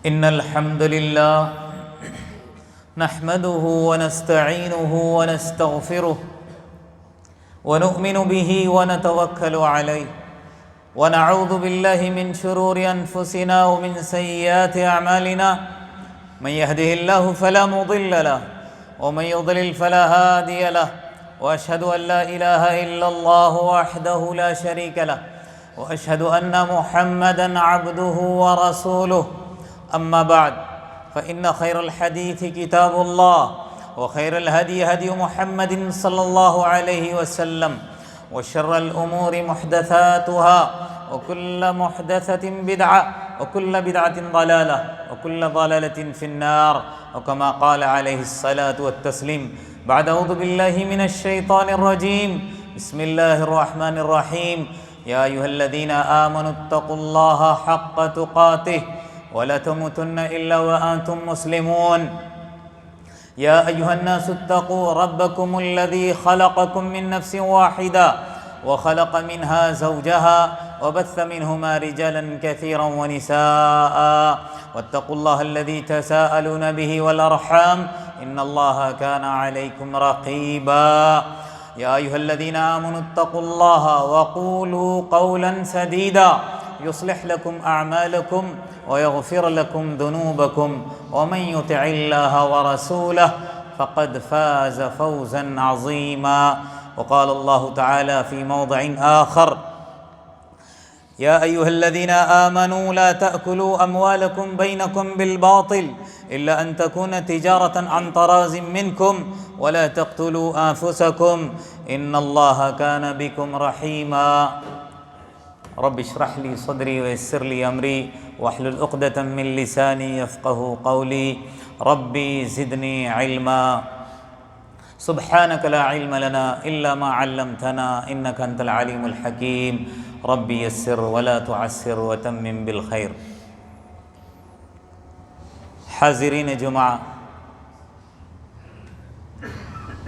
إن الحمد لله نحمده ونستعينه ونستغفره ونؤمن به ونتوكل عليه ونعوذ بالله من شرور أنفسنا ومن سيئات أعمالنا من يهده الله فلا مضل له ومن يضلل فلا هادي له وأشهد أن لا إله إلا الله وحده لا شريك له وأشهد أن محمدًا عبده ورسوله أما بعد فإن خير الحديث كتاب الله وخير الهدي هدي محمد صلى الله عليه وسلم وشر الأمور محدثاتها وكل محدثة بدعة وكل بدعة ضلالة وكل ضلالة في النار وكما قال عليه الصلاة والتسليم بعد أعوذ بالله من الشيطان الرجيم بسم الله الرحمن الرحيم يا أيها الذين آمنوا اتقوا الله حق تقاته ولا تموتن إلا وأنتم مسلمون يا أيها الناس اتقوا ربكم الذي خلقكم من نفس واحدة وخلق منها زوجها وبث منهما رجالا كثيرا ونساء واتقوا الله الذي تساءلون به والأرحام إن الله كان عليكم رقيبا يا أيها الذين آمنوا اتقوا الله وقولوا قولا سديدا يصلح لكم أعمالكم ويغفر لكم ذنوبكم ومن يطع الله ورسوله فقد فاز فوزا عظيما وقال الله تعالى في موضع آخر يا أيها الذين آمنوا لا تأكلوا أموالكم بينكم بالباطل إلا أن تكون تجارة عن تراض منكم ولا تقتلوا أنفسكم إن الله كان بكم رحيما رب اشرح لي صدري ويسر لي أمري واحلل عقدة من لساني يفقهوا قولي ربي زدني علما سبحانك لا علم لنا إلا ما علمتنا إنك أنت العليم الحكيم ربي يسر ولا تعسر وتمم بالخير حاضرین جمعہ،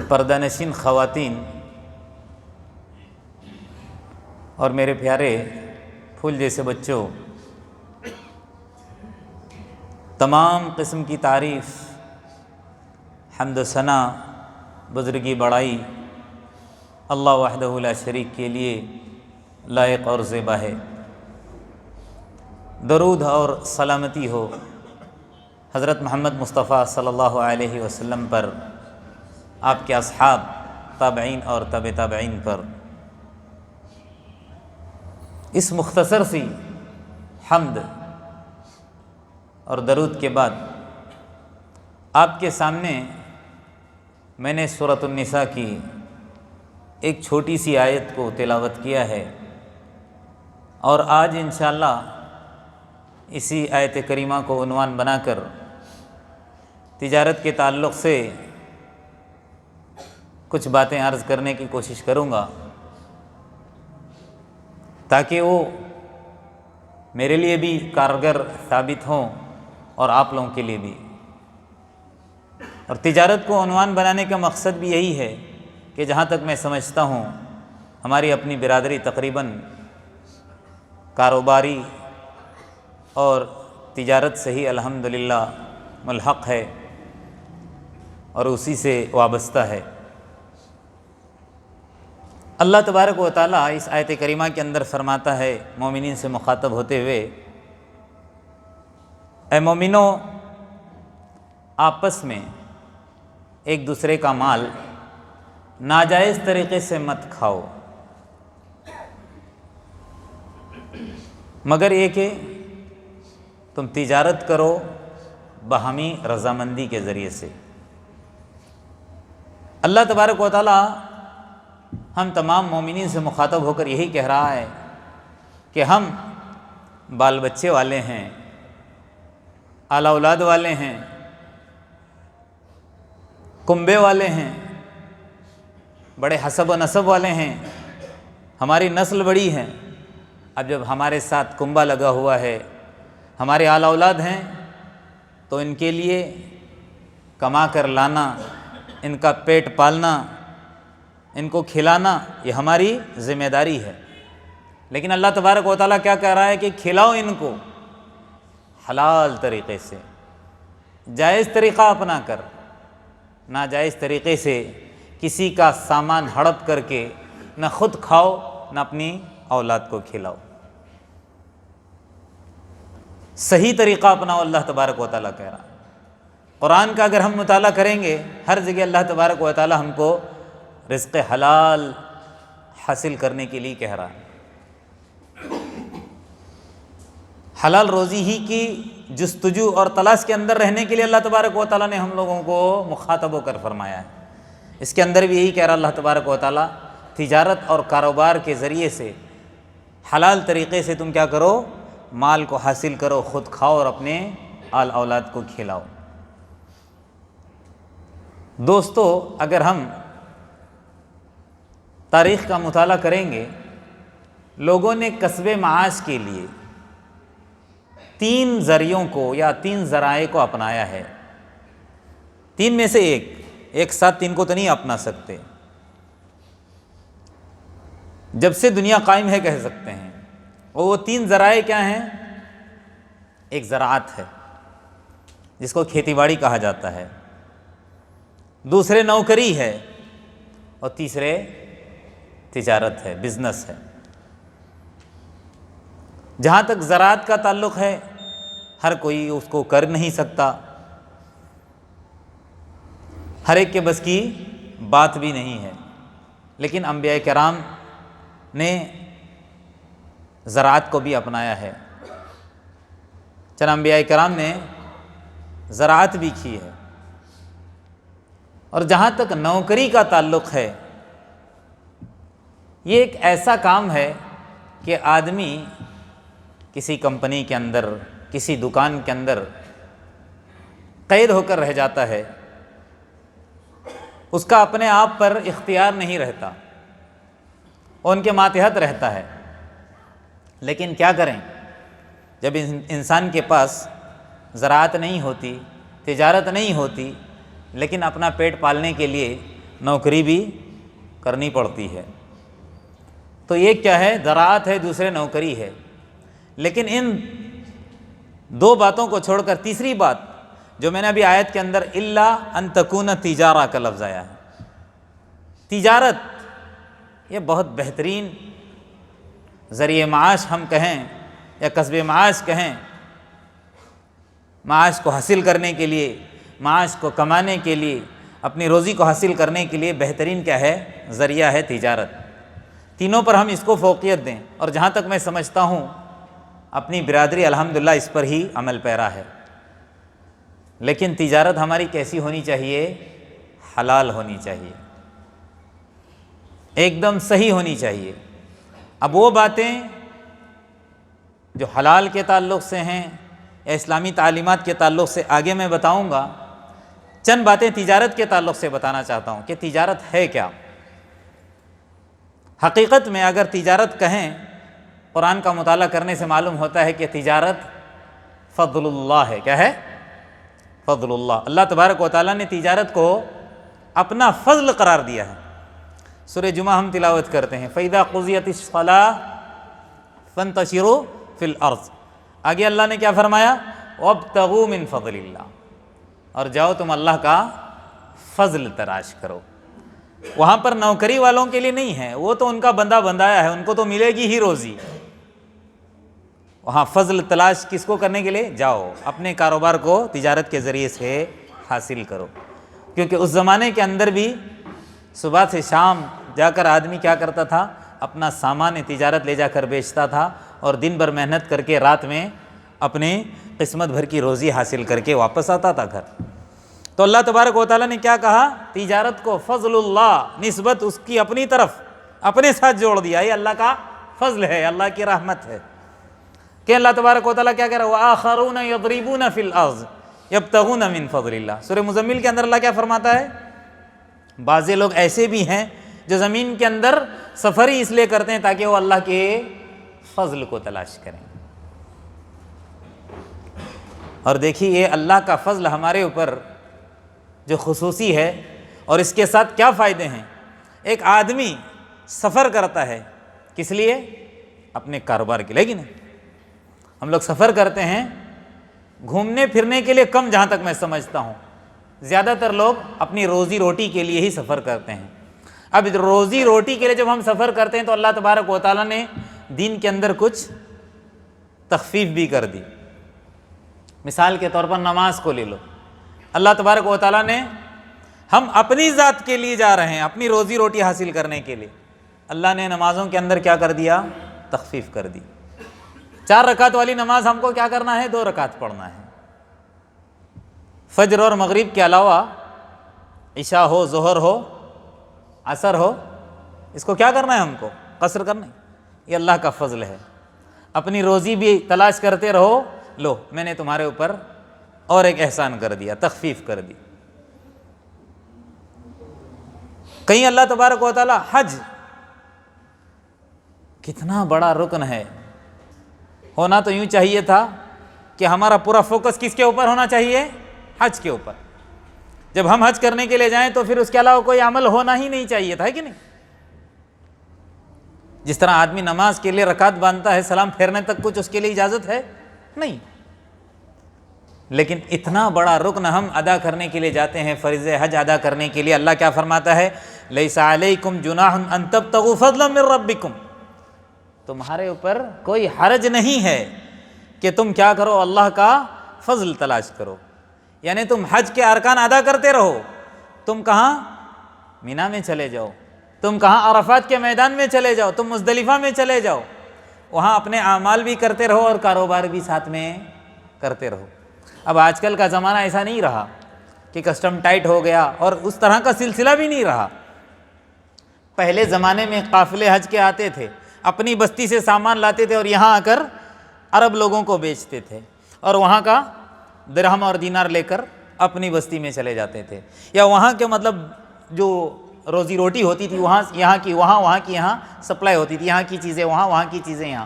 پردہ نشین خواتین اور میرے پیارے پھول جیسے بچوں، تمام قسم کی تعریف، حمد و ثنا، بزرگی بڑائی اللہ وحدہ لا شریک کے لیے لائق اور زیبا ہے۔ درود اور سلامتی ہو حضرت محمد مصطفیٰ صلی اللہ علیہ وسلم پر، آپ کے اصحاب، تابعین اور تبع تابعین پر۔ اس مختصر سی حمد اور درود کے بعد آپ کے سامنے میں نے سورۃ النساء کی ایک چھوٹی سی آیت کو تلاوت کیا ہے، اور آج انشاءاللہ اسی آیت کریمہ کو عنوان بنا کر تجارت کے تعلق سے کچھ باتیں عرض کرنے کی کوشش کروں گا، تاکہ وہ میرے لیے بھی کارگر ثابت ہوں اور آپ لوگوں کے لیے بھی۔ اور تجارت کو عنوان بنانے کا مقصد بھی یہی ہے کہ جہاں تک میں سمجھتا ہوں ہماری اپنی برادری تقریباً کاروباری اور تجارت سے ہی الحمدللہ ملحق ہے اور اسی سے وابستہ ہے۔ اللہ تبارک و تعالیٰ اس آیت کریمہ کے اندر فرماتا ہے مومنین سے مخاطب ہوتے ہوئے، اے مومنو، آپس میں ایک دوسرے کا مال ناجائز طریقے سے مت کھاؤ، مگر یہ کہ تم تجارت کرو باہمی رضامندی کے ذریعے سے۔ اللہ تبارک و تعالیٰ ہم تمام مومنین سے مخاطب ہو کر یہی کہہ رہا ہے کہ ہم بال بچے والے ہیں، اعلی اولاد والے ہیں، کنبے والے ہیں، بڑے حسب و نسب والے ہیں، ہماری نسل بڑی ہے۔ اب جب ہمارے ساتھ کنبہ لگا ہوا ہے، ہمارے اعلی اولاد ہیں، تو ان کے لیے کما کر لانا، ان کا پیٹ پالنا، ان کو کھلانا، یہ ہماری ذمہ داری ہے۔ لیکن اللہ تبارک و تعالیٰ کیا کہہ رہا ہے کہ کھلاؤ ان کو حلال طریقے سے، جائز طریقہ اپنا کر، ناجائز طریقے سے کسی کا سامان ہڑپ کر کے نہ خود کھاؤ نہ اپنی اولاد کو کھلاؤ۔ صحیح طریقہ اپناؤ، اللہ تبارک و تعالیٰ کہہ رہا ہے۔ قرآن کا اگر ہم مطالعہ کریں گے، ہر جگہ اللہ تبارک و تعالیٰ ہم کو رزق حلال حاصل کرنے کے لیے کہہ رہا ہے۔ حلال روزی ہی کی جستجو اور تلاش کے اندر رہنے کے لیے اللہ تبارک و تعالیٰ نے ہم لوگوں کو مخاطب ہو کر فرمایا ہے۔ اس کے اندر بھی یہی کہہ رہا اللہ تبارک و تعالیٰ، تجارت اور کاروبار کے ذریعے سے حلال طریقے سے تم کیا کرو، مال کو حاصل کرو، خود کھاؤ اور اپنے آل اولاد کو کھلاؤ۔ دوستو، اگر ہم تاریخ کا مطالعہ کریں گے، لوگوں نے کسب معاش کے لیے 3 ذریعوں کو یا 3 ذرائع کو اپنایا ہے۔ 3 میں سے ایک ساتھ 3 کو تو نہیں اپنا سکتے، جب سے دنیا قائم ہے کہہ سکتے ہیں۔ اور وہ 3 ذرائع کیا ہیں؟ ایک زراعت ہے جس کو کھیتی باڑی کہا جاتا ہے، دوسرے نوکری ہے، اور تیسرے تجارت ہے، بزنس ہے۔ جہاں تک زراعت کا تعلق ہے، ہر کوئی اس کو کر نہیں سکتا، ہر ایک کے بس کی بات بھی نہیں ہے، لیکن انبیاء کرام نے زراعت کو بھی اپنایا ہے۔ چنانچہ انبیاء کرام نے زراعت بھی کی ہے۔ اور جہاں تک نوکری کا تعلق ہے، یہ ایک ایسا کام ہے کہ آدمی کسی کمپنی کے اندر، کسی دکان کے اندر قید ہو کر رہ جاتا ہے، اس کا اپنے آپ پر اختیار نہیں رہتا، وہ ان کے ماتحت رہتا ہے۔ لیکن کیا کریں، جب انسان کے پاس زراعت نہیں ہوتی، تجارت نہیں ہوتی، لیکن اپنا پیٹ پالنے کے لیے نوکری بھی کرنی پڑتی ہے۔ تو ایک کیا ہے، زراعت ہے، دوسرے نوکری ہے۔ لیکن ان 2 باتوں کو چھوڑ کر تیسری بات جو میں نے ابھی آیت کے اندر الا ان تکون تجارہ کا لفظ آیا ہے، تجارت یہ بہت بہترین ذریعہ معاش ہم کہیں یا کسب معاش کہیں، معاش کو حاصل کرنے کے لیے، معاش کو کمانے کے لیے، اپنی روزی کو حاصل کرنے کے لیے بہترین کیا ہے، ذریعہ ہے تجارت۔ تینوں پر ہم اس کو فوقیت دیں، اور جہاں تک میں سمجھتا ہوں اپنی برادری الحمدللہ اس پر ہی عمل پیرا ہے۔ لیکن تجارت ہماری کیسی ہونی چاہیے؟ حلال ہونی چاہیے، ایک دم صحیح ہونی چاہیے۔ اب وہ باتیں جو حلال کے تعلق سے ہیں یا اسلامی تعلیمات کے تعلق سے آگے میں بتاؤں گا، چند باتیں تجارت کے تعلق سے بتانا چاہتا ہوں کہ تجارت ہے کیا۔ حقیقت میں اگر تجارت کہیں، قرآن کا مطالعہ کرنے سے معلوم ہوتا ہے کہ تجارت فضل اللہ ہے۔ کیا ہے؟ فضل اللہ۔ اللہ تبارک و تعالیٰ نے تجارت کو اپنا فضل قرار دیا ہے۔ سورہ جمعہ ہم تلاوت کرتے ہیں، فَإِذَا قُضِيَتِ الصَّلَاةُ فَانتَشِرُوا فِي الْأَرْضِ۔ آگے اللہ نے کیا فرمایا؟ وَابْتَغُوا مِن فَضْلِ اللَّهِ، اور جاؤ تم اللہ کا فضل تلاش کرو۔ وہاں پر نوکری والوں کے لیے نہیں ہے، وہ تو ان کا بندہ بندایا ہے، ان کو تو ملے گی ہی روزی۔ وہاں فضل تلاش کس کو کرنے کے لیے؟ جاؤ اپنے کاروبار کو تجارت کے ذریعے سے حاصل کرو۔ کیونکہ اس زمانے کے اندر بھی صبح سے شام جا کر آدمی کیا کرتا تھا؟ اپنا سامان تجارت لے جا کر بیچتا تھا، اور دن بھر محنت کر کے رات میں اپنے قسمت بھر کی روزی حاصل کر کے واپس آتا تھا گھر۔ تو اللہ تبارک و تعالیٰ نے کیا کہا؟ تجارت کو فضل اللہ، نسبت اس کی اپنی طرف، اپنے ساتھ جوڑ دیا۔ یہ اللہ کا فضل ہے، اللہ کی رحمت ہے کہ اللہ تبارک و تعالیٰ کیا کہہ رہا ہے؟ وَآخَرُونَ يَضْرِبُونَ فِي الْأَرْضِ يَبْتَغُونَ مِن فَضْلِ اللَّهِ۔ سورہ مزمل کے اندر اللہ کیا فرماتا ہے؟ بعض لوگ ایسے بھی ہیں جو زمین کے اندر سفر ہی اس لیے کرتے ہیں تاکہ وہ اللہ کے فضل کو تلاش کریں۔ اور دیکھیے یہ اللہ کا فضل ہمارے اوپر جو خصوصی ہے، اور اس کے ساتھ کیا فائدے ہیں۔ ایک آدمی سفر کرتا ہے کس لیے؟ اپنے کاروبار کے لیے۔ لیکن ہم لوگ سفر کرتے ہیں گھومنے پھرنے کے لیے کم، جہاں تک میں سمجھتا ہوں زیادہ تر لوگ اپنی روزی روٹی کے لیے ہی سفر کرتے ہیں۔ اب روزی روٹی کے لیے جب ہم سفر کرتے ہیں تو اللہ تبارک و تعالیٰ نے دین کے اندر کچھ تخفیف بھی کر دی۔ مثال کے طور پر نماز کو لے لو، اللہ تبارک و تعالیٰ نے، ہم اپنی ذات کے لیے جا رہے ہیں، اپنی روزی روٹی حاصل کرنے کے لیے، اللہ نے نمازوں کے اندر کیا کر دیا؟ تخفیف کر دی۔ 4 رکعت والی نماز ہم کو کیا کرنا ہے؟ 2 رکعت پڑھنا ہے۔ فجر اور مغرب کے علاوہ عشاء ہو، ظہر ہو، عصر ہو، اس کو کیا کرنا ہے؟ ہم کو قصر کرنا ہے۔ یہ اللہ کا فضل ہے۔ اپنی روزی بھی تلاش کرتے رہو، لو میں نے تمہارے اوپر اور ایک احسان کر دیا، تخفیف کر دی۔ کہیں اللہ تبارک و تعالی حج، کتنا بڑا رکن ہے، ہونا تو یوں چاہیے تھا کہ ہمارا پورا فوکس کس کے اوپر ہونا چاہیے؟ حج کے اوپر۔ جب ہم حج کرنے کے لیے جائیں تو پھر اس کے علاوہ کوئی عمل ہونا ہی نہیں چاہیے تھا، ہے کہ نہیں؟ جس طرح آدمی نماز کے لیے رکعت باندھتا ہے، سلام پھیرنے تک کچھ اس کے لیے اجازت ہے نہیں، لیکن اتنا بڑا رکن ہم ادا کرنے کے لیے جاتے ہیں، فرض حج ادا کرنے کے لیے۔ اللہ کیا فرماتا ہے؟ لیس علیکم جناح ان تبتغوا فضلا من ربکم، تمہارے اوپر کوئی حرج نہیں ہے کہ تم کیا کرو؟ اللہ کا فضل تلاش کرو۔ یعنی تم حج کے ارکان ادا کرتے رہو، تم کہاں؟ مینا میں چلے جاؤ، تم کہاں؟ عرفات کے میدان میں چلے جاؤ، تم مزدلفہ میں چلے جاؤ، وہاں اپنے اعمال بھی کرتے رہو اور کاروبار بھی ساتھ میں کرتے رہو۔ اب آج کل کا زمانہ ایسا نہیں رہا کہ کسٹم ٹائٹ ہو گیا، اور اس طرح کا سلسلہ بھی نہیں رہا۔ پہلے زمانے میں قافلے حج کے آتے تھے، اپنی بستی سے سامان لاتے تھے اور یہاں آ کر عرب لوگوں کو بیچتے تھے، اور وہاں کا درہم اور دینار لے کر اپنی بستی میں چلے جاتے تھے، یا وہاں کے مطلب جو روزی روٹی ہوتی تھی وہاں، یہاں کی وہاں، وہاں کی یہاں سپلائی ہوتی تھی، یہاں کی چیزیں وہاں، وہاں کی چیزیں یہاں۔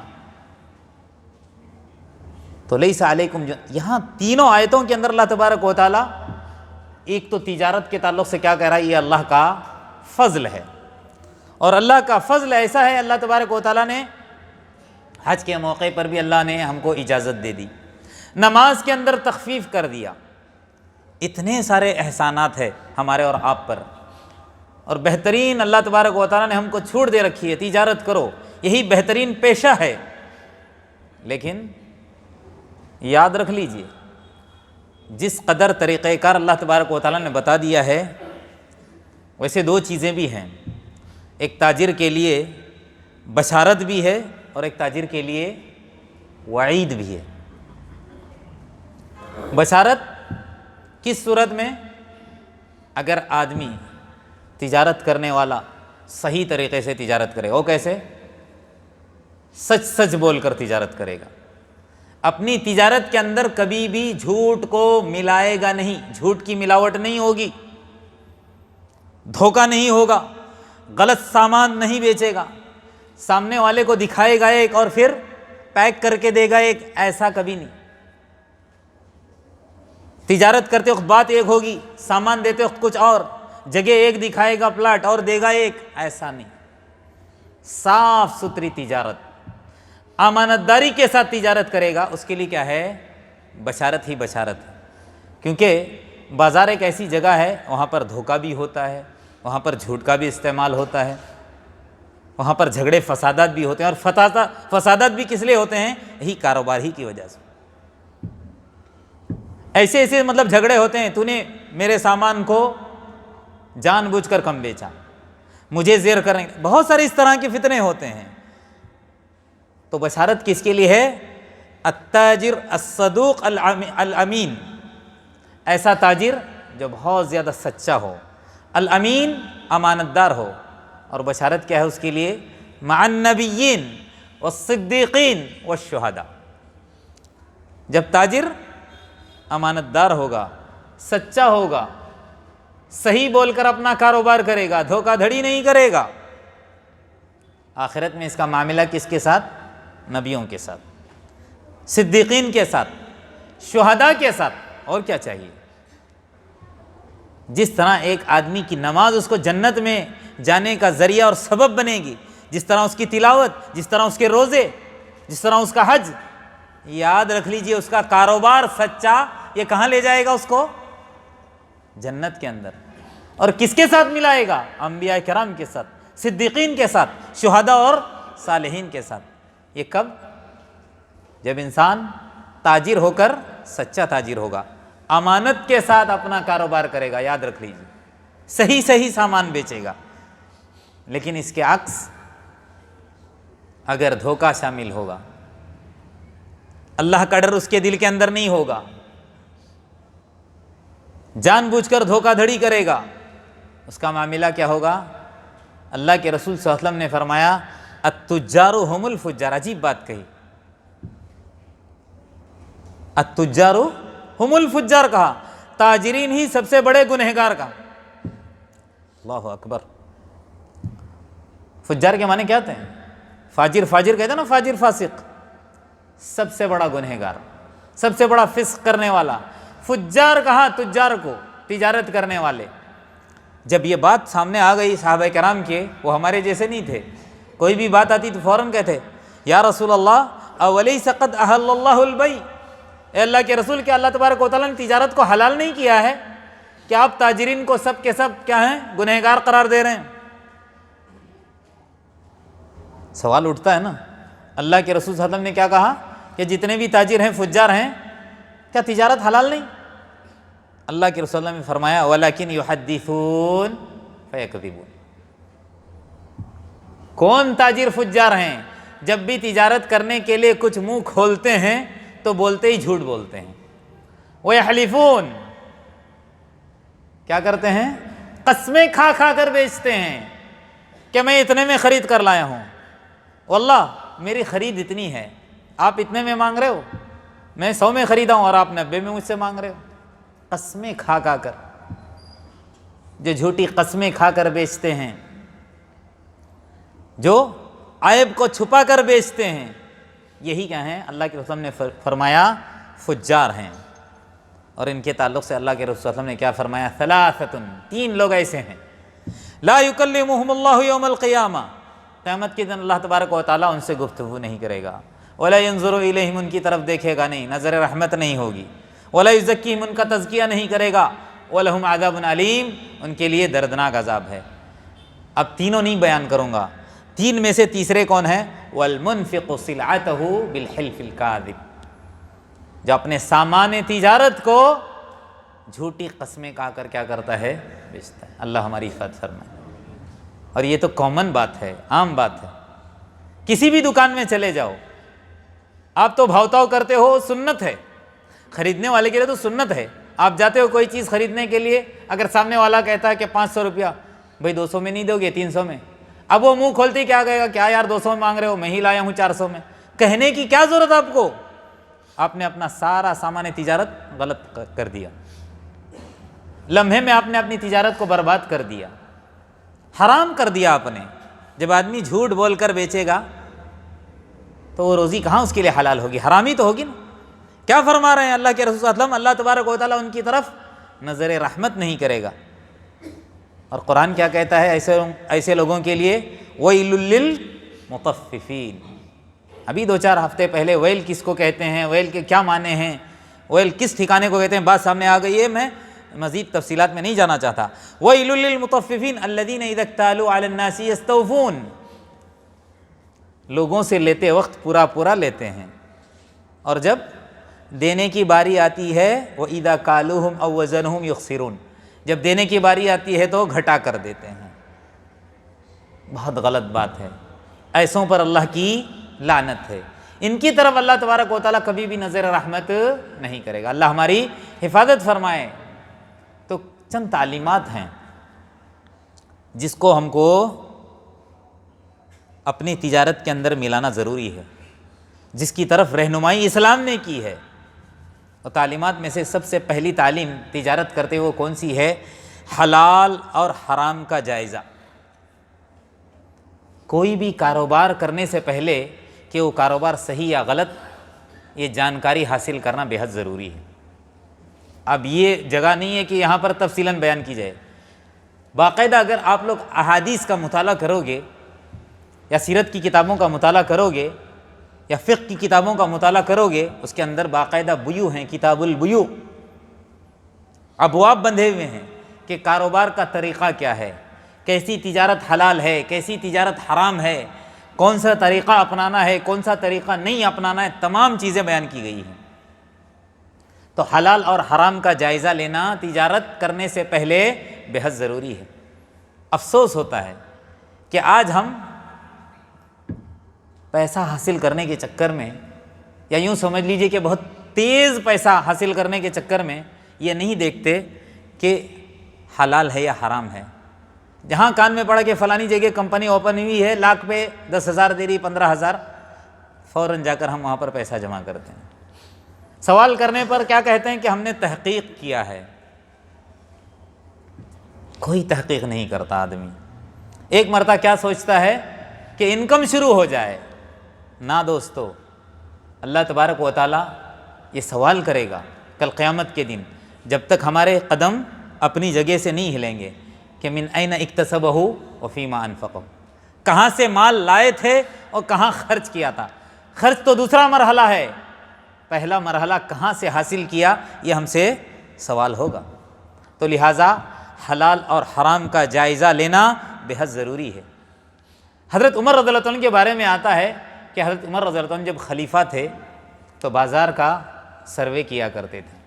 تو لیس علیکم، یہاں تینوں آیتوں کے اندر اللہ تبارک و تعالیٰ ایک تو تجارت کے تعلق سے کیا کہہ رہا ہے؟ یہ اللہ کا فضل ہے، اور اللہ کا فضل ایسا ہے، اللہ تبارک و تعالیٰ نے حج کے موقع پر بھی اللہ نے ہم کو اجازت دے دی، نماز کے اندر تخفیف کر دیا، اتنے سارے احسانات ہیں ہمارے اور آپ پر، اور بہترین اللہ تبارک و تعالیٰ نے ہم کو چھوٹ دے رکھی ہے، تجارت کرو، یہی بہترین پیشہ ہے۔ لیکن یاد رکھ لیجئے، جس قدر طریقہ کار اللہ تبارک و تعالیٰ نے بتا دیا ہے، ویسے 2 چیزیں بھی ہیں، ایک تاجر کے لیے بشارت بھی ہے اور ایک تاجر کے لیے وعید بھی ہے۔ بشارت کس صورت میں؟ اگر آدمی تجارت کرنے والا صحیح طریقے سے تجارت کرے، وہ کیسے؟ سچ سچ بول کر تجارت کرے گا، اپنی تجارت کے اندر کبھی بھی جھوٹ کو ملائے گا نہیں، جھوٹ کی ملاوٹ نہیں ہوگی، دھوکہ نہیں ہوگا، غلط سامان نہیں بیچے گا، سامنے والے کو دکھائے گا ایک اور پھر پیک کر کے دے گا ایک، ایسا کبھی نہیں۔ تجارت کرتے وقت بات ایک ہوگی، سامان دیتے وقت کچھ اور، جگہ ایک دکھائے گا پلاٹ اور دے گا ایک، ایسا نہیں۔ صاف ستھری تجارت، امانت داری کے ساتھ تجارت کرے گا، اس کے لیے کیا ہے؟ بشارت ہی بشارت ہے، کیونکہ بازار ایک ایسی جگہ ہے وہاں پر دھوکہ بھی ہوتا ہے، وہاں پر جھوٹ کا بھی استعمال ہوتا ہے، وہاں پر جھگڑے فسادات بھی ہوتے ہیں، اور فسادات بھی کس لیے ہوتے ہیں؟ یہی کاروبار ہی کی وجہ سے۔ ایسے ایسے مطلب جھگڑے ہوتے ہیں، تو نے میرے سامان کو جان بوجھ کر کم بیچا، مجھے زیر کریں، بہت سارے اس طرح کے فتنے ہوتے ہیں۔ تو بشارت کس کے لیے ہے؟ التاجر الصدوق الامین، ایسا تاجر جو بہت زیادہ سچا ہو، الامین امانت دار ہو، اور بشارت کیا ہے اس کے لیے؟ مع النبیین والصدیقین والشہداء۔ جب تاجر امانت دار ہوگا، سچا ہوگا، صحیح بول کر اپنا کاروبار کرے گا، دھوکہ دھڑی نہیں کرے گا، آخرت میں اس کا معاملہ کس کے ساتھ؟ نبیوں کے ساتھ، صدیقین کے ساتھ، شہداء کے ساتھ، اور کیا چاہیے؟ جس طرح ایک آدمی کی نماز اس کو جنت میں جانے کا ذریعہ اور سبب بنے گی، جس طرح اس کی تلاوت، جس طرح اس کے روزے، جس طرح اس کا حج، یاد رکھ لیجئے اس کا کاروبار سچا یہ کہاں لے جائے گا اس کو؟ جنت کے اندر۔ اور کس کے ساتھ ملائے گا؟ انبیاء کرام کے ساتھ، صدیقین کے ساتھ، شہداء اور صالحین کے ساتھ۔ یہ کب؟ جب انسان تاجر ہو کر سچا تاجر ہوگا، امانت کے ساتھ اپنا کاروبار کرے گا، یاد رکھ لیجیے، صحیح سامان بیچے گا۔ لیکن اس کے عکس اگر دھوکہ شامل ہوگا، اللہ کا ڈر اس کے دل کے اندر نہیں ہوگا، جان بوجھ کر دھوکہ دھڑی کرے گا، اس کا معاملہ کیا ہوگا؟ اللہ کے رسول صلی اللہ علیہ وسلم نے فرمایا التجار هم الفجار، عجیب بات کہی، التجار هم الفجار کہا، تاجرین ہی سب سے بڑے گنہگار کا۔ اللہ اکبر۔ فجار کے معنی کیا ہوتے ہیں؟ فاجر کہتے ہیں نا، فاجر فاسق، سب سے بڑا گنہگار، سب سے بڑا فسق کرنے والا۔ فجار کہا تجار کو، تجارت کرنے والے۔ جب یہ بات سامنے آ گئی صحابہ کرام کے، وہ ہمارے جیسے نہیں تھے، کوئی بھی بات آتی تو فوراً کہتے یا رسول اللہ اولیس قد احل اللہ البیع، اے اللہ کے رسول، کیا اللہ تبارک و تعالیٰ نے تجارت کو حلال نہیں کیا ہے؟ کہ آپ تاجرین کو سب کے سب کیا ہیں؟ گنہگار قرار دے رہے ہیں۔ سوال اٹھتا ہے نا، اللہ کے رسول صلی اللہ علیہ وسلم نے کیا کہا کہ جتنے بھی تاجر ہیں فجار ہیں، کیا تجارت حلال نہیں؟ اللہ کے رسول صلی اللہ علیہ وسلم نے فرمایا وَلَكِنْ يُحَدِّثُونَ فَيَكْذِبُونَ۔ کون تاجر فجار ہیں؟ جب بھی تجارت کرنے کے لیے کچھ منہ کھولتے ہیں تو بولتے ہی جھوٹ بولتے ہیں۔ وَيَحْلِفُونَ، کیا کرتے ہیں؟ قسمیں کھا کر بیچتے ہیں کہ میں اتنے میں خرید کر لایا ہوں، واللہ میری خرید اتنی ہے، آپ اتنے میں مانگ رہے ہو، میں 100 میں خریدا ہوں اور آپ 90 میں مجھ سے مانگ رہے ہو۔ قسمیں کھا کر، جو جھوٹی قسمیں کھا کر بیچتے ہیں، جو عیب کو چھپا کر بیچتے ہیں، یہی کیا ہیں؟ اللہ کے رسول نے فرمایا فجار ہیں۔ اور ان کے تعلق سے اللہ کے رسول صلی اللہ علیہ وسلم نے کیا فرمایا؟ ثلاثۃ، 3 لوگ ایسے ہیں لا یکلمہم اللہ یوم القیامہ، قیامت کے دن اللہ تبارک و تعالیٰ ان سے گفتگو نہیں کرے گا، ولا ینظر الیہم، ان کی طرف دیکھے گا نہیں، نظر رحمت نہیں ہوگی، ولا یزکیہم، ان کا تزکیہ نہیں کرے گا، ولہم عذاب علیم، ان کے لیے دردناک عذاب ہے۔ اب تینوں نہیں بیان کروں گا، 3 میں سے تیسرے کون ہیں؟ والمنفق سلعتہ بالحلف الکاذب، جو اپنے سامان تجارت کو جھوٹی قسمیں کھا کر کیا کرتا ہے؟ بیچتا ہے۔ اللہ ہماری حفاظت فرمائے۔ اور یہ تو کامن بات ہے، عام بات ہے، کسی بھی دکان میں چلے جاؤ، آپ تو بھاؤ تاؤ کرتے ہو، سنت ہے، خریدنے والے کے لیے تو سنت ہے۔ آپ جاتے ہو کوئی چیز خریدنے کے لیے، اگر سامنے والا کہتا ہے کہ 500 روپیہ، بھائی 200 میں نہیں دو گے، 300 میں، اب وہ منہ کھولتے کیا کہے گا؟ کیا یار 200 میں مانگ رہے ہو، میں ہی لایا ہوں 400 میں۔ کہنے کی کیا ضرورت آپ کو؟ آپ نے اپنا سارا سامان تجارت غلط کر دیا، لمحے میں آپ نے اپنی تجارت کو برباد کر دیا، حرام کر دیا آپ نے۔ جب آدمی جھوٹ بول کر بیچے گا تو وہ روزی کہاں اس کے لیے حلال ہوگی؟ حرامی تو ہوگی نا۔ کیا فرما رہے ہیں اللہ کے رسول صلی اللہ علیہ وسلم؟ اللہ تبارک و تعالیٰ ان کی طرف نظر رحمت نہیں کرے گا۔ اور قرآن کیا کہتا ہے ایسے لوگوں کے لیے؟ وَيْلٌ لِّلْمُطَفِّفِينَ۔ ابھی 2-4 ہفتے پہلے ویل کس کو کہتے ہیں، ویل کے کیا معنی ہیں، ویل کس ٹھکانے کو کہتے ہیں، بات سامنے آ گئی ہے، میں مزید تفصیلات میں نہیں جانا چاہتا۔ وَيْلٌ لِّلْمُطَفِّفِينَ الَّذِينَ إِذَا اكْتَالُوا عَلَى النَّاسِ يَسْتَوْفُونَ، لوگوں سے لیتے وقت پورا لیتے ہیں، اور جب دینے کی باری آتی ہے وَإِذَا كَالُوهُمْ أَوْ وَزَنُوهُمْ يُخْسِرُونَ، جب دینے کی باری آتی ہے تو گھٹا کر دیتے ہیں۔ بہت غلط بات ہے، ایسوں پر اللہ کی لعنت ہے، ان کی طرف اللہ تبارک و تعالیٰ کبھی بھی نظر رحمت نہیں کرے گا۔ اللہ ہماری حفاظت فرمائے۔ تو چند تعلیمات ہیں جس کو ہم کو اپنی تجارت کے اندر ملانا ضروری ہے، جس کی طرف رہنمائی اسلام نے کی ہے۔ اور تعلیمات میں سے سب سے پہلی تعلیم تجارت کرتے ہوئے کون سی ہے؟ حلال اور حرام کا جائزہ۔ کوئی بھی کاروبار کرنے سے پہلے کہ وہ کاروبار صحیح یا غلط، یہ جانکاری حاصل کرنا بے حد ضروری ہے۔ اب یہ جگہ نہیں ہے کہ یہاں پر تفصیلاً بیان کی جائے۔ باقاعدہ اگر آپ لوگ احادیث کا مطالعہ کرو گے یا سیرت کی کتابوں کا مطالعہ کرو گے یا فقہ کی کتابوں کا مطالعہ کرو گے، اس کے اندر باقاعدہ بیوع ہیں، کتاب البیوع، ابواب بندھے ہوئے ہیں کہ کاروبار کا طریقہ کیا ہے، کیسی تجارت حلال ہے، کیسی تجارت حرام ہے، کون سا طریقہ اپنانا ہے، کون سا طریقہ نہیں اپنانا ہے، تمام چیزیں بیان کی گئی ہیں۔ تو حلال اور حرام کا جائزہ لینا تجارت کرنے سے پہلے بے حد ضروری ہے۔ افسوس ہوتا ہے کہ آج ہم پیسہ حاصل کرنے کے چکر میں، یا یوں سمجھ لیجئے کہ بہت تیز پیسہ حاصل کرنے کے چکر میں یہ نہیں دیکھتے کہ حلال ہے یا حرام ہے۔ جہاں کان میں پڑا کہ فلانی جگہ کمپنی اوپن ہوئی ہے، لاکھ پہ 10,000 دے رہی، 15,000، فوراً جا کر ہم وہاں پر پیسہ جمع کرتے ہیں۔ سوال کرنے پر کیا کہتے ہیں کہ ہم نے تحقیق کیا ہے۔ کوئی تحقیق نہیں کرتا آدمی، ایک مرتبہ کیا سوچتا ہے کہ انکم شروع ہو جائے۔ نہ دوستو، اللہ تبارک و تعالی یہ سوال کرے گا کل قیامت کے دن، جب تک ہمارے قدم اپنی جگہ سے نہیں ہلیں گے، کہ من این اکتسبہ وفیما انفقہ، کہاں سے مال لائے تھے اور کہاں خرچ کیا تھا۔ خرچ تو دوسرا مرحلہ ہے، پہلا مرحلہ کہاں سے حاصل کیا، یہ ہم سے سوال ہوگا۔ تو لہٰذا حلال اور حرام کا جائزہ لینا بے حد ضروری ہے۔ حضرت عمر رضی اللہ عنہ کے بارے میں آتا ہے کہ حضرت عمر رضی اللہ عنہ جب خلیفہ تھے تو بازار کا سروے کیا کرتے تھے،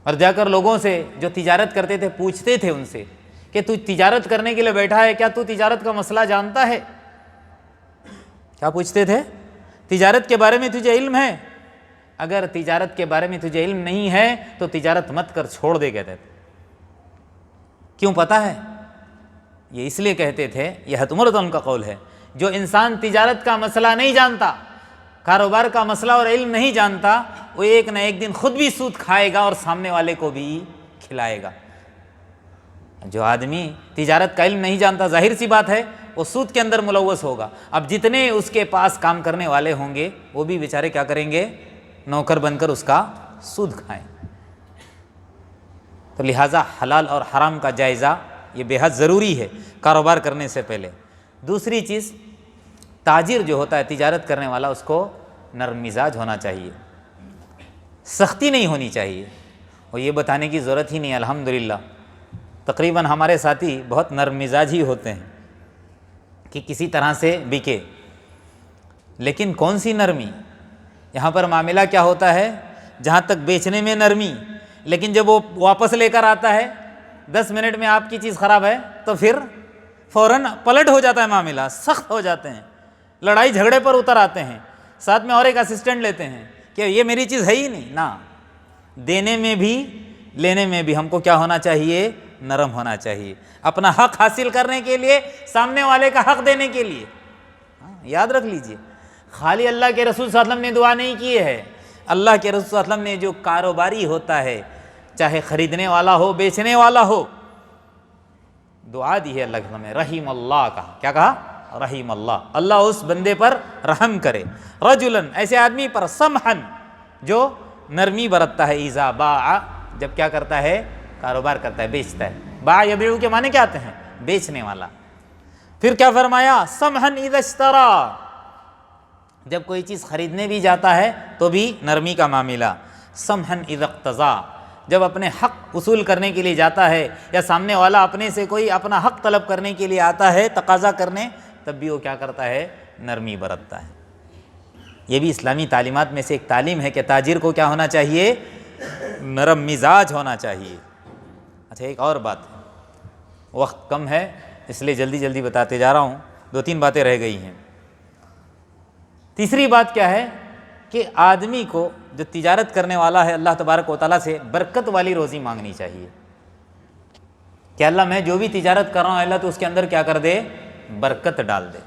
اور جا کر لوگوں سے جو تجارت کرتے تھے پوچھتے تھے ان سے کہ تو تجارت کرنے کے لیے بیٹھا ہے، کیا تو تجارت کا مسئلہ جانتا ہے؟ کیا پوچھتے تھے؟ تجارت کے بارے میں تجھے علم ہے؟ اگر تجارت کے بارے میں تجھے علم نہیں ہے تو تجارت مت کر، چھوڑ دے، کہتے تھے۔ کیوں پتہ ہے؟ یہ اس لیے کہتے تھے، یہ حضرت عمر رضی اللہ عنہ کا قول ہے، جو انسان تجارت کا مسئلہ نہیں جانتا، کاروبار کا مسئلہ اور علم نہیں جانتا، وہ ایک نہ ایک دن خود بھی سود کھائے گا اور سامنے والے کو بھی کھلائے گا۔ جو آدمی تجارت کا علم نہیں جانتا، ظاہر سی بات ہے وہ سود کے اندر ملوث ہوگا۔ اب جتنے اس کے پاس کام کرنے والے ہوں گے وہ بھی بیچارے کیا کریں گے؟ نوکر بن کر اس کا سود کھائیں۔ تو لہٰذا حلال اور حرام کا جائزہ یہ بے حد ضروری ہے کاروبار کرنے سے پہلے۔ دوسری چیز، تاجر جو ہوتا ہے، تجارت کرنے والا، اس کو نرم مزاج ہونا چاہیے، سختی نہیں ہونی چاہیے۔ اور یہ بتانے کی ضرورت ہی نہیں، الحمدللہ تقریباً ہمارے ساتھی بہت نرم مزاج ہی ہوتے ہیں کہ کسی طرح سے بکے۔ لیکن کون سی نرمی؟ یہاں پر معاملہ کیا ہوتا ہے، جہاں تک بیچنے میں نرمی، لیکن جب وہ واپس لے کر آتا ہے 10 منٹ میں آپ کی چیز خراب ہے تو پھر فوراً پلٹ ہو جاتا ہے، معاملہ سخت ہو جاتے ہیں، لڑائی جھگڑے پر اتر آتے ہیں، ساتھ میں اور ایک اسسٹنٹ لیتے ہیں کہ یہ میری چیز ہے ہی نہیں۔ نہ، دینے میں بھی لینے میں بھی ہم کو کیا ہونا چاہیے؟ نرم ہونا چاہیے، اپنا حق حاصل کرنے کے لیے، سامنے والے کا حق دینے کے لیے۔ یاد رکھ لیجئے، خالی اللہ کے رسول صلی اللہ علیہ وسلم نے دعا نہیں کی ہے، اللہ کے رسول صلی اللہ علیہ وسلم نے جو کاروباری ہوتا ہے، چاہے خریدنے والا ہو بیچنے والا ہو، دعا دی ہے اللہ کے نے، رحیم اللہ کہا۔ کیا کہا؟ رحیم اللہ، اللہ اس بندے پر رحم کرے، رجلن، ایسے آدمی پر، سمحن، جو نرمی برتتا ہے، اذا باع، جب کیا کرتا ہے؟ کاروبار کرتا ہے، بیچتا ہے۔ باع یبیع کے معنی کیا آتے ہیں؟ بیچنے والا۔ پھر کیا فرمایا؟ سمحن اذا اشترى، جب کوئی چیز خریدنے بھی جاتا ہے تو بھی نرمی کا معاملہ۔ سمحن اذا اقتضى، جب اپنے حق وصول کرنے کے لیے جاتا ہے، یا سامنے والا اپنے سے کوئی اپنا حق طلب کرنے کے لیے آتا ہے، تقاضا کرنے، تب بھی وہ کیا کرتا ہے؟ نرمی برتتا ہے۔ یہ بھی اسلامی تعلیمات میں سے ایک تعلیم ہے کہ تاجر کو کیا ہونا چاہیے؟ نرم مزاج ہونا چاہیے۔ اچھا، ایک اور بات ہے، وقت کم ہے اس لیے جلدی جلدی بتاتے جا رہا ہوں، 2-3 باتیں رہ گئی ہیں۔ تیسری بات کیا ہے کہ آدمی کو جو تجارت کرنے والا ہے، اللہ تبارک و تعالیٰ سے برکت والی روزی مانگنی چاہیے کہ اللہ میں جو بھی تجارت کر رہا ہوں، اللہ تو اس کے اندر کیا کر دے؟ برکت ڈال دے۔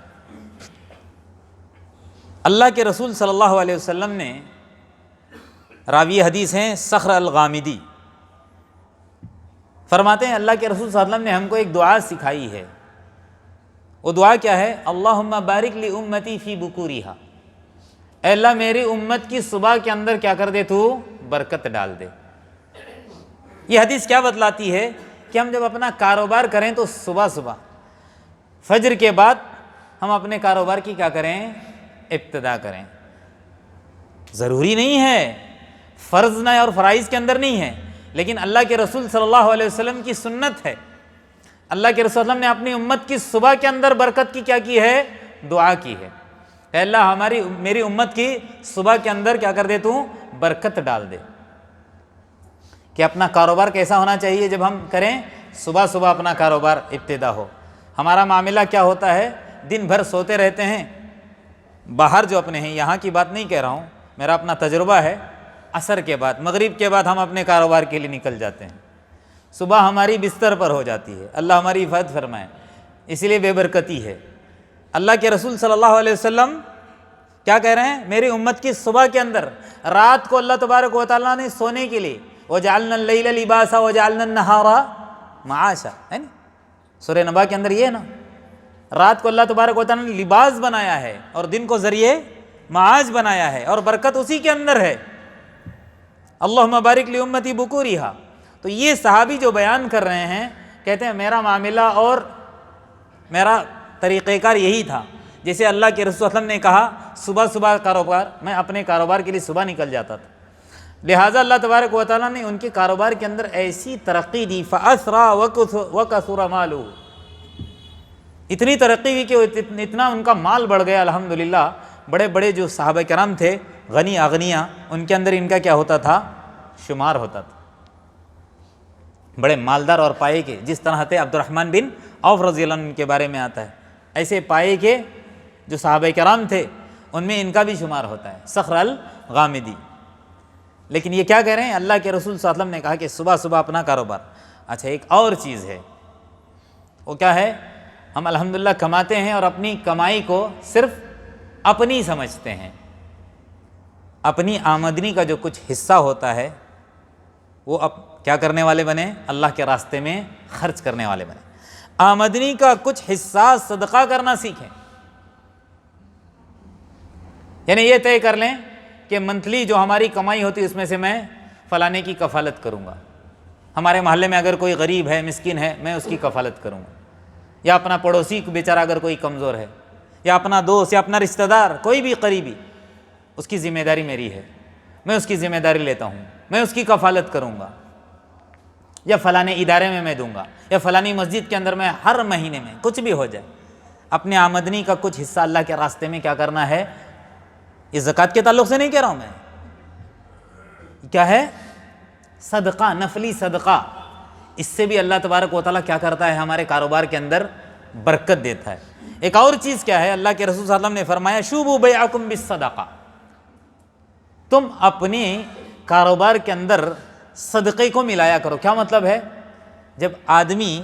اللہ کے رسول صلی اللہ علیہ وسلم نے، راوی حدیث ہیں صخر الغامدی، فرماتے ہیں اللہ کے رسول صلی اللہ علیہ وسلم نے ہم کو ایک دعا سکھائی ہے۔ وہ دعا کیا ہے؟ اللہم بارک لی امتی فی بکورہا، اے اللہ میری امت کی صبح کے اندر کیا کر دے؟ تو برکت ڈال دے۔ یہ حدیث کیا بتلاتی ہے کہ ہم جب اپنا کاروبار کریں تو صبح صبح فجر کے بعد ہم اپنے کاروبار کی کیا کریں؟ ابتدا کریں. ضروری نہیں ہے، فرض نہ اور فرائض کے اندر نہیں ہے، لیکن اللہ کے رسول صلی اللہ علیہ وسلم کی سنت ہے. اللہ کے رسول صلی اللہ علیہ وسلم نے اپنی امت کی صبح کے اندر برکت کی کیا کی ہے؟ دعا کی ہے کہ اللہ میری امت کی صبح کے اندر کیا کر دے، تو برکت ڈال دے. کہ اپنا کاروبار کیسا ہونا چاہیے جب ہم کریں؟ صبح صبح اپنا کاروبار ابتدا ہو. ہمارا معاملہ کیا ہوتا ہے؟ دن بھر سوتے رہتے ہیں. باہر جو اپنے ہیں، یہاں کی بات نہیں کہہ رہا ہوں، میرا اپنا تجربہ ہے. عصر کے بعد، مغرب کے بعد ہم اپنے کاروبار کے لیے نکل جاتے ہیں. صبح ہماری بستر پر ہو جاتی ہے. اللہ ہماری حفاظت فرمائے. اسی لیے بے برکتی ہے. اللہ کے رسول صلی اللہ علیہ وسلم کیا کہہ رہے ہیں؟ میری امت کی صبح کے اندر، رات کو اللہ تبارک و تعالیٰ نے سونے کے لیے وَجَعَلْنَا اللَّيْلَ لِبَاسًا وَجَعَلْنَا النَّهَارَ مَعَاشًا، ہے نا؟ سورہ نبا کے اندر یہ ہے نا، رات کو اللہ تبارک و تعالیٰ نے لباس بنایا ہے اور دن کو ذریعے معاش بنایا ہے، اور برکت اسی کے اندر ہے. اللہم بارک لامتی بکورہا. تو یہ صحابی جو بیان کر رہے ہیں، کہتے ہیں میرا معاملہ اور میرا طریقہ کار یہی تھا. جیسے اللہ کے رسول صلی اللہ علیہ وسلم نے کہا صبح صبح کاروبار، میں اپنے کاروبار کے لیے صبح نکل جاتا تھا. لہٰذا اللہ تبارک و تعالیٰ نے ان کے کاروبار کے اندر ایسی ترقی دی، فَأَسْرَى وَكَثُرَ مَالُهُ. اتنی ترقی ہوئی کہ اتنا ان کا مال بڑھ گیا. الحمدللہ بڑے بڑے جو صحابہ کرام تھے، غنی اغنیا، ان کے اندر ان کا کیا ہوتا تھا؟ شمار ہوتا تھا. بڑے مالدار اور پائے کے، جس طرح تھے عبد الرحمن بن عوف رضی اللہ عنہ کے بارے میں آتا ہے، ایسے پائے کے جو صحابہ کرام تھے ان میں ان کا بھی شمار ہوتا ہے، صخر الغامدی. لیکن یہ کیا کہہ رہے ہیں؟ اللہ کے رسول صلی اللہ علیہ وسلم نے کہا کہ صبح صبح اپنا کاروبار. اچھا، ایک اور چیز ہے، وہ کیا ہے؟ ہم الحمدللہ کماتے ہیں اور اپنی کمائی کو صرف اپنی سمجھتے ہیں. اپنی آمدنی کا جو کچھ حصہ ہوتا ہے وہ اب کیا کرنے والے بنے؟ اللہ کے راستے میں خرچ کرنے والے بنے. آمدنی کا کچھ حصہ صدقہ کرنا سیکھیں. یعنی یہ طے کر لیں کہ منتھلی جو ہماری کمائی ہوتی ہے اس میں سے میں فلانے کی کفالت کروں گا. ہمارے محلے میں اگر کوئی غریب ہے، مسکین ہے، میں اس کی کفالت کروں گا. یا اپنا پڑوسی بیچارہ اگر کوئی کمزور ہے، یا اپنا دوست یا اپنا رشتہ دار، کوئی بھی قریبی، اس کی ذمہ داری میری ہے، میں اس کی ذمہ داری لیتا ہوں، میں اس کی کفالت کروں گا. یا فلانے ادارے میں دوں گا، یا فلانی مسجد کے اندر میں ہر مہینے میں کچھ بھی ہو جائے اپنے آمدنی کا کچھ حصہ اللہ کے راستے میں کیا کرنا ہے. یہ زکوٰۃ کے تعلق سے نہیں کہہ رہا ہوں میں، کیا ہے؟ صدقہ، نفلی صدقہ. اس سے بھی اللہ تبارک و تعالیٰ کیا کرتا ہے؟ ہمارے کاروبار کے اندر برکت دیتا ہے. ایک اور چیز کیا ہے؟ اللہ کے رسول صلی اللہ علیہ وسلم نے فرمایا شوبوا بیعکم بالصدقہ. تم اپنے کاروبار کے اندر صدقے کو ملایا کرو. کیا مطلب ہے؟ جب آدمی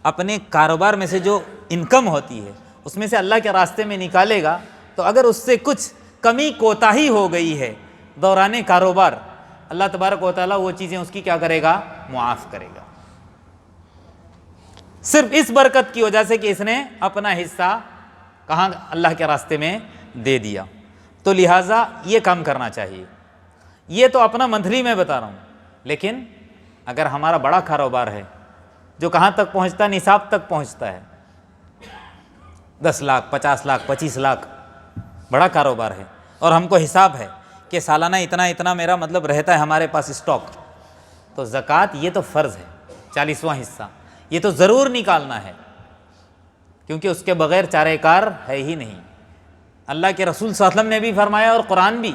اپنے کاروبار میں سے جو انکم ہوتی ہے اس میں سے اللہ کے راستے میں نکالے گا، تو اگر اس سے کچھ کمی کوتاہی ہو گئی ہے دوران کاروبار، اللہ تبارک و تعالیٰ وہ چیزیں اس کی کیا کرے گا؟ معاف کرے گا. صرف اس برکت کی وجہ سے کہ اس نے اپنا حصہ کہاں؟ اللہ کے راستے میں دے دیا. تو لہٰذا یہ کام کرنا چاہیے. یہ تو اپنا منتھلی میں بتا رہا ہوں، لیکن اگر ہمارا بڑا کاروبار ہے جو کہاں تک پہنچتا ہے؟ نصاب تک پہنچتا ہے. 10 لاکھ 50 لاکھ 25 لاکھ بڑا کاروبار ہے، اور ہم کو حساب ہے کہ سالانہ اتنا میرا مطلب رہتا ہے ہمارے پاس اسٹاک. تو زکوٰۃ یہ تو فرض ہے، 40واں حصہ یہ تو ضرور نکالنا ہے، کیونکہ اس کے بغیر چارہ کار ہے ہی نہیں. اللہ کے رسول صلی اللہ علیہ وسلم نے بھی فرمایا، اور قرآن بھی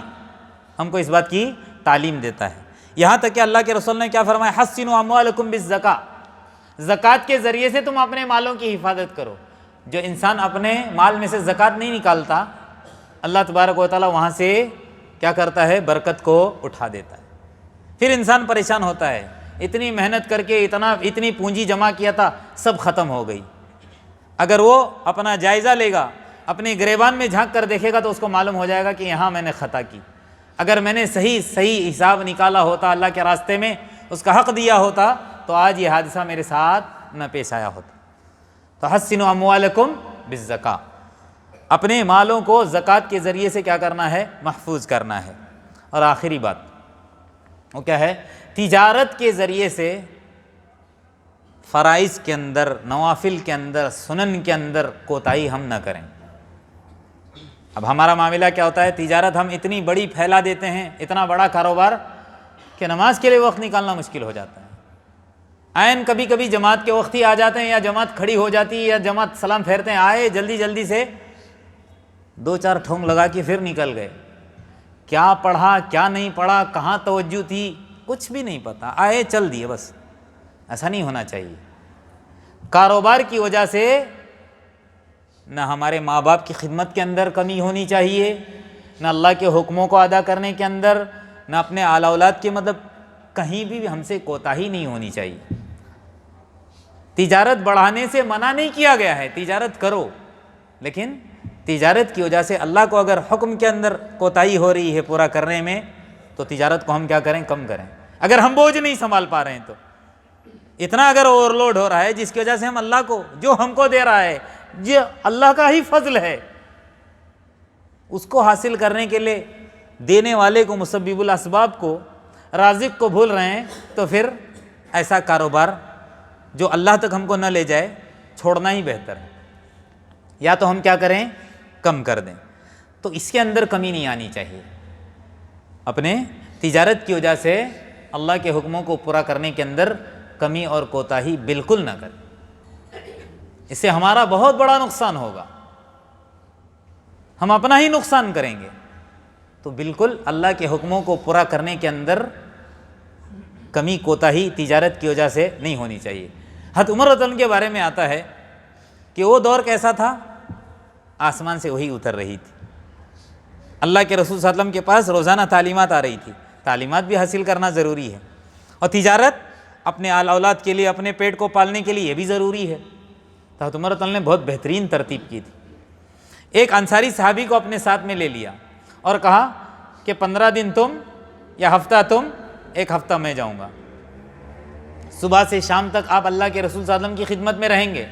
ہم کو اس بات کی تعلیم دیتا ہے. یہاں تک کہ اللہ کے رسول نے کیا فرمایا؟ حسنوا اموالکم بالزکاۃ. زکوٰۃ کے ذریعے سے تم اپنے مالوں کی حفاظت کرو. جو انسان اپنے مال میں سے زکوٰۃ نہیں نکالتا، اللہ تبارک و تعالیٰ وہاں سے کیا کرتا ہے؟ برکت کو اٹھا دیتا ہے. پھر انسان پریشان ہوتا ہے، اتنی محنت کر کے اتنی پونجی جمع کیا تھا، سب ختم ہو گئی. اگر وہ اپنا جائزہ لے گا، اپنے گریبان میں جھانک کر دیکھے گا، تو اس کو معلوم ہو جائے گا کہ یہاں میں نے خطا کی. اگر میں نے صحیح حساب نکالا ہوتا، اللہ کے راستے میں اس کا حق دیا ہوتا، تو آج یہ حادثہ میرے ساتھ نہ پیش آیا ہوتا. تو حسنوا اموالکم بالزکاۃ. اپنے مالوں کو زکوٰۃ کے ذریعے سے کیا کرنا ہے؟ محفوظ کرنا ہے. اور آخری بات وہ کیا ہے؟ تجارت کے ذریعے سے فرائض کے اندر، نوافل کے اندر، سنن کے اندر کوتاہی ہم نہ کریں. اب ہمارا معاملہ کیا ہوتا ہے، تجارت ہم اتنی بڑی پھیلا دیتے ہیں، اتنا بڑا کاروبار کہ نماز کے لیے وقت نکالنا مشکل ہو جاتا ہے۔ عین کبھی کبھی جماعت کے وقت ہی آ جاتے ہیں، یا جماعت کھڑی ہو جاتی ہے، یا جماعت سلام پھیرتے ہیں، آئے جلدی جلدی سے 2-4 ٹھونگ لگا کے پھر نکل گئے۔ کیا پڑھا کیا نہیں پڑھا، کہاں توجہ تھی، کچھ بھی نہیں پتہ، آئے چل دیے بس۔ ایسا نہیں ہونا چاہیے۔ کاروبار کی وجہ سے نہ ہمارے ماں باپ کی خدمت کے اندر کمی ہونی چاہیے، نہ اللہ کے حکموں کو ادا کرنے کے اندر، نہ اپنے آل اولاد کے مطلب کہیں بھی ہم سے کوتاہی نہیں ہونی چاہیے۔ تجارت بڑھانے سے منع نہیں کیا گیا ہے، تجارت کرو، لیکن تجارت کی وجہ سے اللہ کو اگر حکم کے اندر کوتاہی ہو رہی ہے پورا کرنے میں، تو تجارت کو ہم کیا کریں، کم کریں۔ اگر ہم بوجھ نہیں سنبھال پا رہے ہیں تو اتنا اگر اوور لوڈ ہو رہا ہے جس کی وجہ سے ہم اللہ کو جو ہم کو دے رہا ہے، یہ اللہ کا ہی فضل ہے، اس کو حاصل کرنے کے لیے دینے والے کو، مسبب الاسباب کو، رازق کو بھول رہے ہیں، تو پھر ایسا کاروبار جو اللہ تک ہم کو نہ لے جائے چھوڑنا ہی بہتر ہے۔ یا تو ہم کیا کریں، کم کر دیں۔ تو اس کے اندر کمی نہیں آنی چاہیے۔ اپنے تجارت کی وجہ سے اللہ کے حکموں کو پورا کرنے کے اندر کمی اور کوتاہی بالکل نہ کریں، اس سے ہمارا بہت بڑا نقصان ہوگا، ہم اپنا ہی نقصان کریں گے۔ تو بالکل اللہ کے حکموں کو پورا کرنے کے اندر کمی کوتاہی تجارت کی وجہ سے نہیں ہونی چاہیے۔ حضرت عمر رضی اللہ عنہ کے بارے میں آتا ہے کہ وہ دور کیسا تھا، آسمان سے وہی اتر رہی تھی، اللہ کے رسول صلی اللہ علیہ وسلم کے پاس روزانہ تعلیمات آ رہی تھی، تعلیمات بھی حاصل کرنا ضروری ہے، اور تجارت اپنے آل اولاد کے لیے، اپنے پیٹ کو پالنے کے لیے یہ بھی ضروری ہے۔ تو حضرت عمر رضی اللہ عنہ نے بہت بہترین ترتیب کی تھی۔ ایک انصاری صحابی کو اپنے ساتھ میں لے لیا اور کہا کہ 15 دن تم، یا ہفتہ تم، 1 ہفتہ میں جاؤں گا، صبح سے شام تک آپ اللہ کے رسول صلی اللہ علیہ وسلم کی خدمت میں رہیں گے،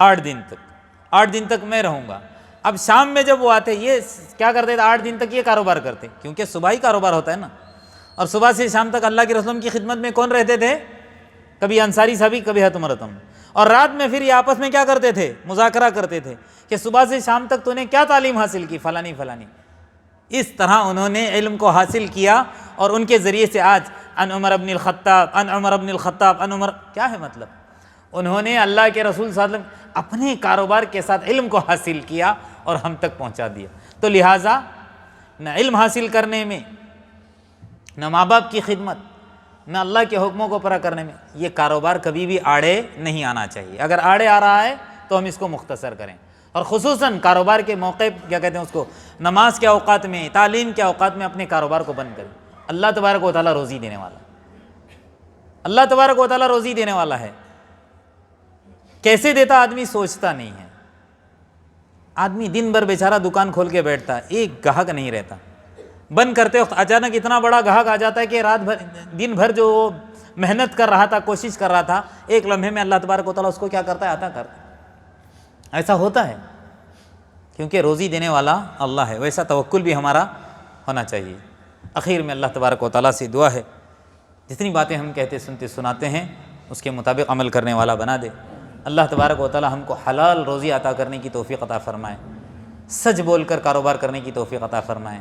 8 دن تک میں رہوں گا۔ اب شام میں جب وہ آتے، یہ کیا کرتے تھے، 8 دن تک یہ کاروبار کرتے، کیونکہ صبح ہی کاروبار ہوتا ہے نا، اور صبح سے شام تک اللہ کے رسول کی خدمت میں کون رہتے تھے، کبھی انصاری صحابی، کبھی حضرت عمر رضی اللہ عنہ، اور رات میں پھر یہ آپس میں کیا کرتے تھے، مذاکرہ کرتے تھے کہ صبح سے شام تک تو نے کیا تعلیم حاصل کی، فلانی فلانی۔ اس طرح انہوں نے علم کو حاصل کیا، اور ان کے ذریعے سے آج ان عمر بن الخطاب، ان عمر بن الخطاب، ان عمر، کیا ہے مطلب، انہوں نے اللہ کے رسول صلی اللہ علیہ وسلم اپنے کاروبار کے ساتھ علم کو حاصل کیا اور ہم تک پہنچا دیا۔ تو لہٰذا نہ علم حاصل کرنے میں، نہ ماں باپ کی خدمت، نہ اللہ کے حکموں کو پورا کرنے میں، یہ کاروبار کبھی بھی آڑے نہیں آنا چاہیے۔ اگر آڑے آ رہا ہے تو ہم اس کو مختصر کریں، اور خصوصاً کاروبار کے موقع، کیا کہتے ہیں اس کو، نماز کے اوقات میں، تعلیم کے اوقات میں اپنے کاروبار کو بند کریں۔ اللہ تبارک و تعالیٰ روزی دینے والا ہے، اللہ تبارک و تعالیٰ روزی دینے والا ہے۔ کیسے دیتا آدمی سوچتا نہیں ہے۔ آدمی دن بھر بیچارہ دکان کھول کے بیٹھتا ہے، ایک گاہک نہیں رہتا، بند کرتے وقت اچانک اتنا بڑا گاہک آ جاتا ہے کہ رات بھر، دن بھر جو وہ محنت کر رہا تھا، کوشش کر رہا تھا، ایک لمحے میں اللہ تبارک و تعالیٰ اس کو کیا کرتا ہے، عطا کرتا ہے۔ ایسا ہوتا ہے کیونکہ روزی دینے والا اللہ ہے۔ ویسا توکل بھی ہمارا ہونا چاہیے۔ اخیر میں اللہ تبارک و تعالیٰ سے دعا ہے، جتنی باتیں ہم کہتے سنتے سناتے ہیں اس کے مطابق عمل کرنے والا بنا دے۔ اللہ تبارک و تعالیٰ ہم کو حلال روزی عطا کرنے کی توفیق عطا فرمائے، سچ بول کر کاروبار کرنے کی توفیق عطا فرمائے،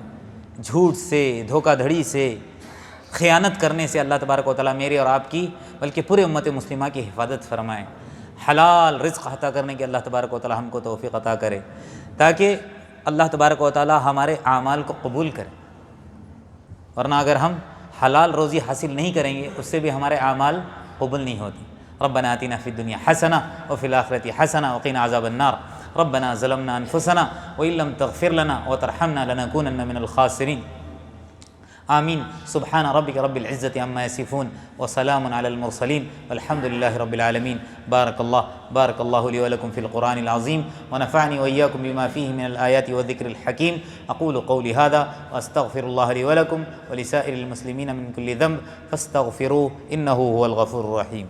جھوٹ سے، دھوکہ دھڑی سے، خیانت کرنے سے اللہ تبارک و تعالیٰ میرے اور آپ کی بلکہ پورے امت مسلمہ کی حفاظت فرمائے۔ حلال رزق عطا کرنے کی اللہ تبارک و تعالیٰ ہم کو توفیق عطا کرے، تاکہ اللہ تبارک و تعالیٰ ہمارے اعمال کو قبول کرے، ورنہ اگر ہم حلال روزی حاصل نہیں کریں گے اس سے بھی ہمارے اعمال قبول نہیں ہوتی۔ ربنا آتنا فی الدنیا حسنہ وفی الآخرۃ حسنہ وقنا عذاب النار۔ ربنا ظلمنا انفسنا وان لم تغفر لنا وترحمنا لنکونن من الخاسرین۔ آمین۔ سبحان ربک رب العزة عما یصفون وسلام علی المرسلین والحمد للہ رب العالمین۔ بارک اللہ لی ولکم فی القرآن العظیم ونفعنی وإیاکم بما فیہ من الآیات والذکر الحکیم۔ اقول قولی ھذا واستغفر اللہ لی ولکم ولسائر المسلمین من کل ذنب فاستغفروہ انہ ھو الغفور الرحیم۔